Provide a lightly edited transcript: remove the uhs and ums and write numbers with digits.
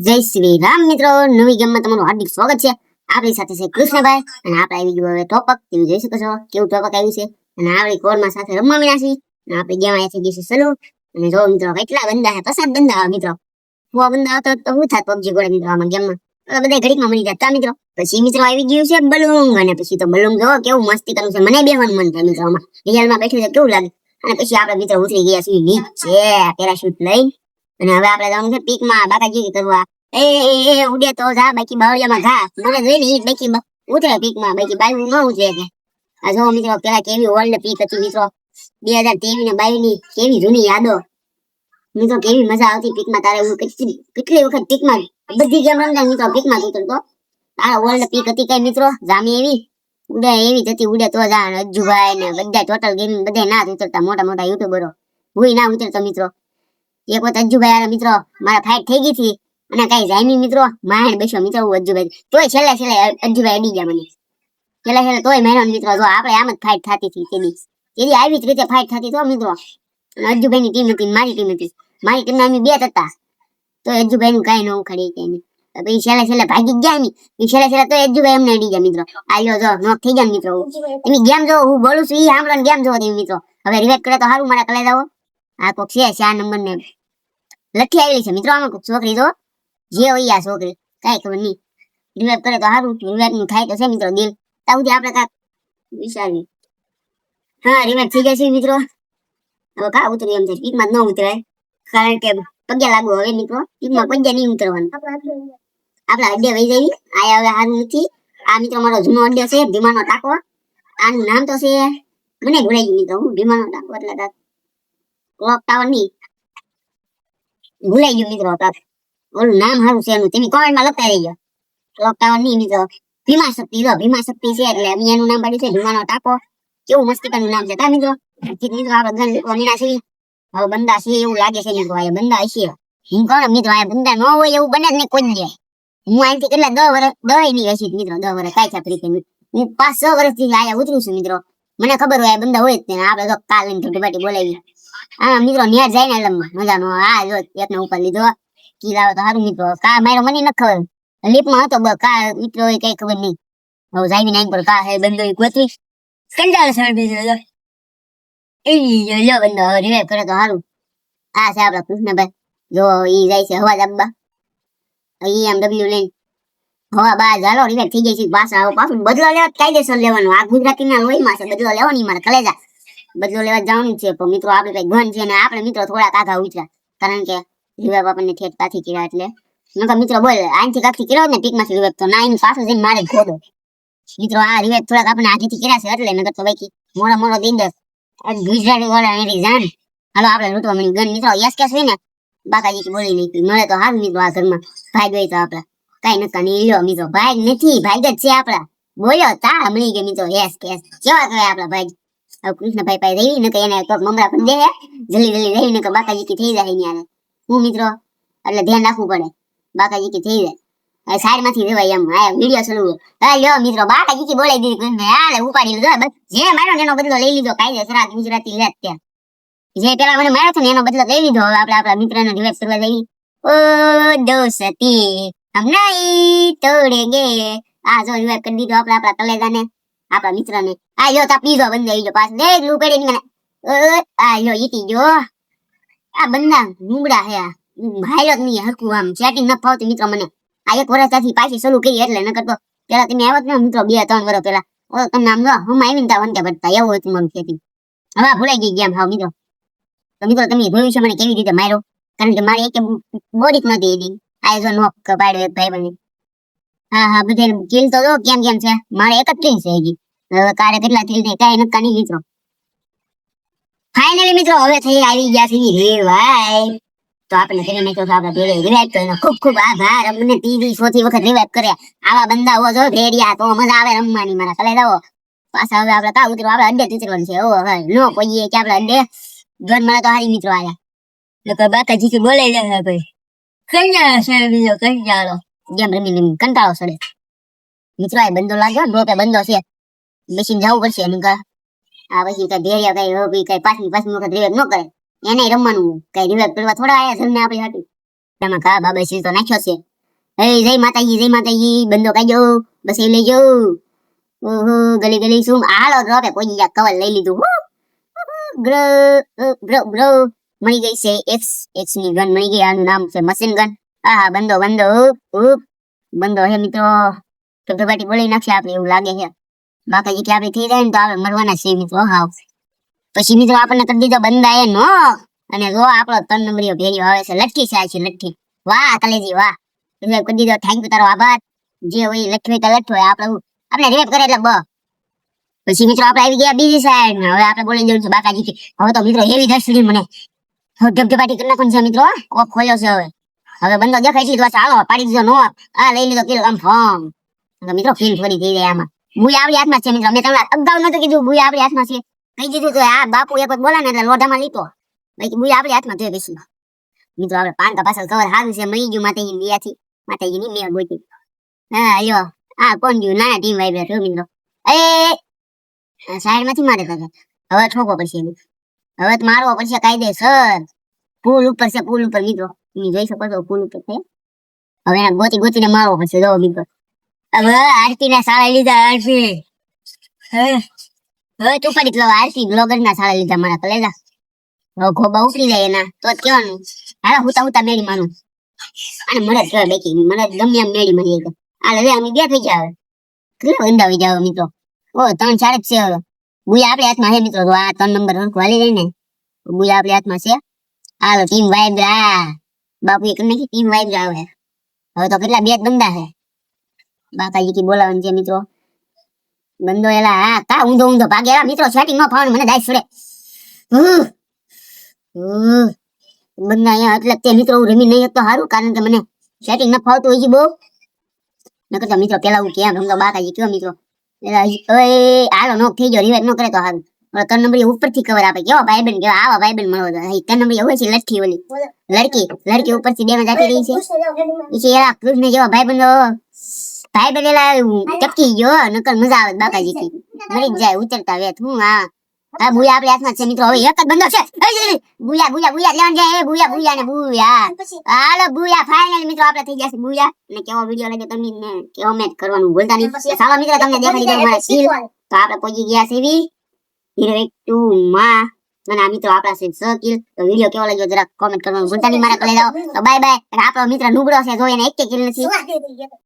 જય શ્રી રામ મિત્રો, નવી ગેમમાં તમારું હાર્દિક સ્વાગત છે. આપણી સાથે છે કૃષ્ણભાઈ અને આપણે આવી ગયું હવે ટોપક. તમે જોઈ શકો છો કેવું ટોપક આવ્યું છે. અને આપણી કોરમાં સાથે રમવા મળ્યા છીએ અને આપણી ગેમ અહીંયા થઈ ગઈ છે સલૂ. અને જો મિત્રો કેટલા બંદા છે, પસાદ બંદા મિત્રો. હું બંદા હતો તો હું થાત પબજી ગોળે મિત્રો આમાં ગેમમાં બધા ઘડીકમાં મળી જતા મિત્રો. પછી મિત્રો આવી ગયું છે બલૂંગ, અને પછી તો બલૂંગ જો કેવું મસ્તી કરવું છે. મને બેહવાનું મન થાય મિત્રો આમાં. રિયલમાં બેઠું છે કેવું લાગે. અને પછી આપણે મિત્રો ઉતરી ગયા છીએ નીચે પેરાશૂટ લઈ. અને હવે આપણે જવાનું છે પીકમાં બાકાજી કરવા. એ ઉડે તો જા બાકી બાવળિયામાં ઘા. મને જોઈ ને બાકી ઉતરે પીકમાં, બાકી બાયું ન ઉતરે કે. આ જો મિત્રો પેલા કેવી ઓલ્ડ પીક હતી મિત્રો, 2023 ને 22 ની કેવી જૂની યાદો મિત્રો. કેવી મજા આવતી પીકમાં. તારે હું કેટલી વખત પીકમાં બધી ગેમ રમતા મિત્રો પીકમાં ઉતરતો. તારે ઓલ્ડ પીક હતી કઈ મિત્રો જામી એવી ઉડે એવી જતી. ઉડે તો જા. અજ્જુભાઈ ને બધા ટોટલ ગેમિંગ બધા ના ઉતરતા, મોટા મોટા યુટ્યુબરો હું ના ઉતરતો મિત્રો. એક વખત અજ્જુભાઈ યાર મિત્રો મારા ફાઇટ થઈ ગઈ હતી અને કઈ જામી મિત્રો. માહેર બેસો મિત્રો હું અજ્જુભાઈ, તોય છેલ્લે અજ્જુભાઈ અડી ગયા મને. છેલ્લે તોય મહેનો મિત્રો. જો આપણે આમ જ ફાઇટ થતી હતી તેદી આવી જ રીતે ફાઇટ થતી તો મિત્રો. અને અજ્જુભાઈ ની ટીમ હતી, મારી ટીમ હતી. મારી ટીમમાં અમે બે હતા, તો અજ્જુભાઈ નું કઈ ન ઉખાડી કે નહીં. પછી છેલ્લે ભાગી ગયા નહીં. છેલ્લે તો અજ્જુભાઈ અમને અડી ગયા મિત્રો. આલ્યો જો નોક થઈ ગયા મિત્રો. તમે ગેમ જો હું બોલું છું એ સાંભળો ને ગેમ જોવો તમે મિત્રો. હવે રિવેટ કરે તો સારું મારા કલે જાઓ. આ કોક છે 4 નંબર ને લઠ્ઠી આવેલી છે મિત્રો. આમાં કોક છોકરી જો જે હોય આ છોકરી કઈ ખબર નહીં. રિવેટ કરે તો સારું. રિવેટ નું થાય તો છે મિત્રો દિલ તાઉથી આપણે કાક વિચારીએ. હા રિવેટ થઈ ગયા છે મિત્રો. હવે કા ઉતરી એમ છે પીકમાં ન ઉતરાય, કારણ કે પગ્યા લાગુ હવે મિત્રો. પીકમાં પગ્યા નહીં ઉતરવાનું. આપણા અડ્ડે વહી જઈ આયા હવે સારું નથી. આ મિત્રો મારો જૂનો અડ્ડો છે ભીમાનો ટાકો. આનું નામ તો છે મને ભૂલાઈ ગયું મિત્રો. હું ભીમાનો ટાકો એટલે ક્લોક ટાવર નહીં ભૂલાઈ ગયું મિત્રો. ઓલું નામ સારું છે એનું, તમે કોમેન્ટમાં લખતા રહીજો. ક્લોક ટાવર નહીં મિત્રો, ભીમા શક્તિ. જો ભીમા શક્તિ છે એટલે અમે એનું નામ પાડ્યું છે ભીમાનો ટાકો. કેવું મસ્તીકાનું નામ છે તા મિત્રો. મિત્રો આપણે ગન કોમીના છે. હવે બંદા છે એવું લાગે છે મિત્રો. આ બંદા હશે હું કોણ મિત્રો. આ બંદા ન હોય એવું બને જ નહીં કોઈ દે. હું અહીંથી કેટલા 10 વર્ષ 10 નહીં હશે મિત્રો. 10 વર્ષ કાંઈ છાપ રીતે હું 5-6 વર્ષથી આયા ઉતરું છું મિત્રો. મને ખબર હોય આ બંદા હોય જ તેને. આપણે તો કાલ લઈને ધોટીબાટી બોલાવી. હા મિત્રો ન્યા જાય ને લમમાં મજાનો. આ જો એકનો ઉપર લીધો કી લાવો તો સારું મિત્રો. કા મારો મને ન ખબર લીપમાં હતો કા મિત્રો કઈ ખબર નહીં. હવે જાવી નાઈ પર કા હે બંદો ગોતવી કંજાળ સળબી જો એ લો બંદો રિવાઇવ કરે તો સારું. આ છે આપણા કૃષ્ણભાઈ. જો ઈ જાય છે હવા દાબવા. BMW લઈને હવા બા ચાલો રિવાઇવ થઈ જાય છે. પાછું બદલો લેવા કાયદેસર લેવાનો. આ ગુજરાતીના લોહીમાં છે બદલો લેવાની. મારે કલેજા બદલો લેવા જવાનું છે. પણ મિત્રો આપણે કઈ ગન છે ને આપણે મિત્રો થોડા કાઘા ઉતર્યા, કારણ કે રિવાઇવ આપણને ઠેઠ કાથી કર્યા એટલે. નકર મિત્રો બોલ આઈથી કાથી કર્યો ને પીકમાંથી રિવાઇવ તો ના એની પાછું જઈને મારે ખોદો મિત્રો. આ રિવાઇવ થોડાક આપણે આગેથી કર્યા છે એટલે. નકર તો બાકી મોડો દઈ દે ગુજરાતી વાળા એની જાન. હાલો આપણે લૂંટવા મળી ગન મિત્રો. યસ કેસ હોય ને બાકાજી બોલી નહીં મળે તો સારું મિત્રો. આ ઘરમાં ભાગ હોય તો આપડા કઈ નકા નહીં લ્યો મિત્રો. ભાગ નથી ભાગ જ છે આપડા. બોલ્યો તા મળી ગયો મિત્રો. યસ કેસ કેવા કહેવાય આપડા ભાગ. હવે કૃષ્ણભાઈ પાસે રહી ને એને કોક મમરા પણ દે જલ્દી રહી ને બાકાજી કી થઈ જાય અહીંયા હું મિત્રો. એટલે ધ્યાન રાખવું પડે બાકાજી કી થઈ જાય. સાઈડ માંથી રેવાય એમ. આ વિડિયો ચાલુ. હા લ્યો મિત્રો બાકાજી કી બોલાઈ દીધી કૃષ્ણભાઈ. હાલે ઉપાડી લીધો બસ. જે માર્યો ને એનો બદલો લઈ લીધો કાયદેસર. આ ગુજરાતી લેત ત્યાં જે પેલા મને માર્યો હતો ને એનો બદલો લઈ લીધો. હવે આપણે આપણા મિત્રને રિવાઇવ કરવા જઈએ. ઓ દોસ્તી હમ નહીં તોડેંગે. આ જો રિવાઇવ કરી દીધો આપણે આપણા કલેજાને આપણા મિત્રને. આ યો તા પીઝો બંધ આવી ગયો પાછો. દેખ લુ કરી મને. આ યો ઈટી જો આ બંદા નુબડા હે. હાઈલો જ નહીં હરકું આમ સેટિંગ ન ફાવતી મિત્રો મને. આ એક વર્ષથી પાછી શરૂ કરી એટલે નકર તો પેલા તમે આવ્યો ને મિત્રો 2-3 વર્ષ પેલા તમને આમ જો હમ આવીને તા વંતે ભરતા એવું હતું મારું સેટિંગ. હવે ભૂલાઈ ગઈ ગેમ હાવ મિત્રો. તો મિત્રો તમે જોયું છે મને કેવી રીતે માર્યો, કારણ કે મારી એક બોડી જ નહોતી એની. આ જો નોક પાડ્યો એક ભાઈ બની. હા બધે કિલ તો જો કેમ છે. મારે એક જ કિલ છે હજી. હવે કારે કેટલા કિલ છે કાઈ નક્કા નહીં મિત્રો. ફાઇનલી મિત્રો હવે થઈ આવી ગયા છે રિવાઇવ. તો આપણે કરી નાખ્યો તો આપણે ભેળે રિવાઇવ તો એનો ખૂબ ખૂબ આભાર. અમને 30-40 વખત રિવાઇવ કર્યા. આવા બંદા હો જો ભેડિયા તો મજા આવે રમવાની. મારા કલે જાઓ પાછા. હવે આપણે કા ઉતરો આપણે અડ્ડે ઉતરવાનું છે. ઓ હવે નો કોઈએ કે આપણે અડ્ડે ગન મળે તો હારી મિત્રો. આયા લોકો બાકાજી કે બોલે જાય ભાઈ કંજાળો છે બીજો કંજાળો. ગેમ રમી કંટાળો સડે મિત્રો. આ બંદો લાગ્યો ને રોપે બંદો છે બેસીને જવું પડશે એનું. આ પછી કઈ ધેરિયા કઈ પાછી વખત રિવાઇવ ન કરે એને રમવાનું. કઈ રિવાઇવ કરવા થોડા આયા છે આપણી હાટી. એમાં કા બાબા સીલ તો નાખ્યો છે જય માતાજી બંધો કાઢજો બસ એ લઈ જાઉં. ઓહો ગલી ગલી શું હાલો ડ્રોપે કોઈ જા કવર લઈ લીધું. બ્રો બ્રો મળી ગઈ છે એક્સ ની ગન મળી ગઈ. આનું નામ છે મશીન ગન. હા બંધો બંધો હે મિત્રો. ટપટપાટી બોલી નાખશે આપણે એવું લાગે છે. બાકી કે આપણે થઈ જાય ને તો આપણે મરવાના છે મિત્રો. હાવ પછી મિત્રો આપણને કરી દીધો બંધા એ નો. અને જો આપણો 3 નંબરીયો ભેરિયો આવે છે. લટકી છે લટકી. વાહ કલેજી વાહ. એટલે કરી દીધો. થેન્ક યુ તારો આભાર. જે હોય લટવે તો લટવે. આપણે રેપ કરે એટલે બ. પછી મિત્રો આપણે આવી ગયા બીજી સાઈડ. હવે આપણે બોલી જવું છે બાકાજી. હવે તો મિત્રો એવી દર્શની મને ધબધબાટી કરી નાખવાનું છે મિત્રો. કોક ખોલ્યો છે હવે બંધો દેખાય છે તો ચાલો પાડી દીધો નો. આ લઈ લીધો કિલ કન્ફર્મ. મિત્રો ફીલ થોડી થઈ જાય આમાં. બુઈ આપણી હાથમાં છે મિત્રો. મેં તમને અગાઉ નતું કીધું બુઈ આપણી હાથમાં છે. કહી દીધું તો આ બાપુ એક વખત બોલા ને એટલે લોઢામાં લીધો. બાકી બુઈ આપણી હાથમાં છે બેસી. મિત્રો આપણે પાન તો પાછળ કવર હારું છે. મળી ગયું માતાજી દિયાથી. માતાજી ની મેળ ગોતી. હા અયો આ કોણ ગયું નાના ટીમ વાઇબ્રેટ મિત્રો. એ સાઈડ માંથી મારે હવે ઠોકો પડશે. હવે તો મારવો પડશે કાયદેસર. પુલ ઉપર છે પુલ ઉપર મિત્રો. તમે જોઈ શકો છો પુલ ઉપર છે. હવે એને ગોતીને મારવો પડશે. જો મિત્રો હવે આરતી ના શાળા લીધા. આરતી હવે તું પડી લો. આરતી બ્લોગર ના શાળા લીધા મારા કલેજા. હવે ખોબા ઉપડી જાય એના તો જ કેવાનું. હાલા હુતા મેળી માનું. અને મને જ બેકી મને ગમે એમ મેળી મળી જાય. આ હવે અમે બે થઈ જાય. કેટલો અંદાવી જાવ મિત્રો. ઓ 3-4 જ છે હવે. બુઈ આપણી હાથમાં છે મિત્રો. આ 3 નંબર વાલી રહી ને બુઈ આપણી હાથમાં છે. હાલો ટીમ વાઇબ્રા. બાપુ એક નથી ટીમ વાઇબ્રા આવે. હવે તો કેટલા બે જ બંદા છે. બાકાજી કી બોલાવાનું છે મિત્રો. બંધો એલા હા કા ઊંધો ભાગે એલા મિત્રો. સેટિંગ નો ફાવણ મને દાઈ છોડે. બંધા અહીંયા એટલે તે મિત્રો હું રમી નહીં તો સારું. કારણ કે મને સેટિંગ ન ફાવતું હોય છે બહુ. નકર તો મિત્રો પેલા હું કેમ રમતો બાકાજી કયો મિત્રો. હાલો નો થઈ ગયો. રિવાઇવ નો કરે તો સારું. 3 નંબર ઉપરથી કવર આપે. કેવો ભાઈબંધ કેવો આવા ભાઈબંધ મળવો તો. 3 નંબર હોય છે લટકી ઓલી લડકી ઉપરથી ડેમેજ આપી રહી છે. પછી એલા કૃષ્ણ જેવા ભાઈબંધ એલા ટપકી ગયો. નકર મજા આવે બાકાજી થી મરી જાય ઉતરતા વેત. હું હા બુયા આપણી હાથમાં છે મિત્રો. હવે એક જ બંધો છે. બુયા લેવાનું જાય. બુયા ને બુયા. હાલો બુયા ફાઇનલ મિત્રો આપણે થઈ જશે બુયા. અને કેવો વિડિયો લાગે તમને કેવો મેચ કરવાનું ભૂલતા નહીં. ચાલો મિત્રો તમને દેખાડી દઉં મારા સ્કિલ. તો આપણે પહોંચી ગયા છે હીરો 2 માં. અને આ મિત્રો આપણા છે 6 કિલ. તો વિડિયો કેવો લાગ્યો જરા કોમેન્ટ કરવાનું ભૂલતા નહીં મારા કલે જાઓ. તો બાય બાય. આપણો મિત્ર નુબળો છે જો એને એક કિલ નથી.